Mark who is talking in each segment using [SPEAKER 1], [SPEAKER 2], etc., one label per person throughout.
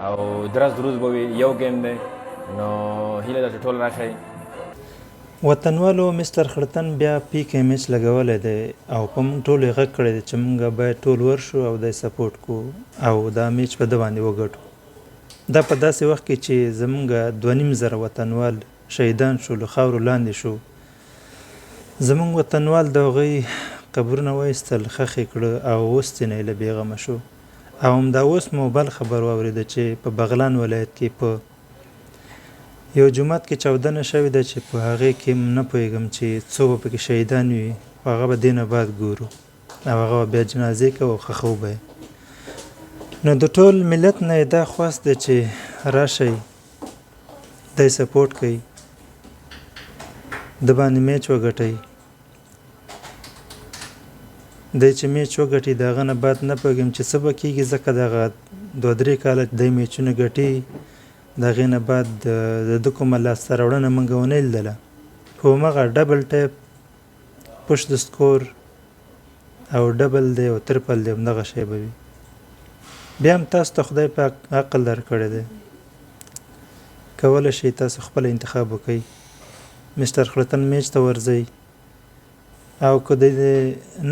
[SPEAKER 1] او درس دروز به وي یو ګیم دی نو هیله ده چې ټول راشئ.
[SPEAKER 2] وطنوالو مستر خړتن بیا پی کې میچ لګولی دی او په موږ ټولو یې غږ کړی دی چې موږ باید ټول ورشو او دی سپورټ کو او دا میچ په ده باندې وګټو. دا په داسې وخت کې چې زموږ 2,500 وطنوال شهیدان شو، له خاورو لاندې شو. زموږ وطنوال د هغوی قبرونه وایستل، ښخ یې کړه او اوس ځینې له بېغمه شو. او همدا اوس مو بل خبر واورېده چې په بغلان ولایت کې په یو جومات کې چاودنه شوې ده چې په هغې کې نه پوهېږم چې څو به پکې شهیدان وي، خو هغه به دې نه بعد ګورو او هغه به بیا جنازې کوو او ښخوو به یې. نو د ټول ملت نه یې دا خواست دی چې راشئ دی سپورټ کوي، د باندې میچ وګټئ. دی چې میچ وګټي د هغه نه بعد نه پوهېږم چې څه به کېږي، ځکه دغه 2-3 کاله دی میچونه ګټي، د هغې نه بعد د ده کومه لاسته راوړنه موږ ونه لیدله. خو همغه ډبل ټیپ پوش د سکور او ډبل دی او ترپل دی همدغه شی به وي. بیا هم تاسو ته خدای پاک عقل درکړی دی، کولی شئ تاسو خپله انتخاب وکئ. مستر خړتن میچ ته ورځئ او که د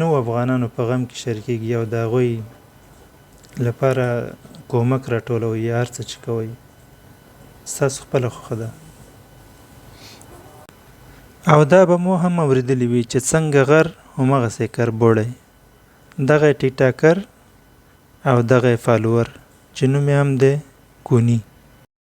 [SPEAKER 2] نوو افغانانو په غم کې شریکېږي او د هغوی لپاره کومک راټولوئ یا هر څه چې کوئ، ستاسو خپله خوښه ده. او دا به مو هم اورېدلي وي چې څنګه غر همغسې کربوړی، دغه یې ټیک ټاکر او دغه یې فالوور چې نوم یې هم دی کوني.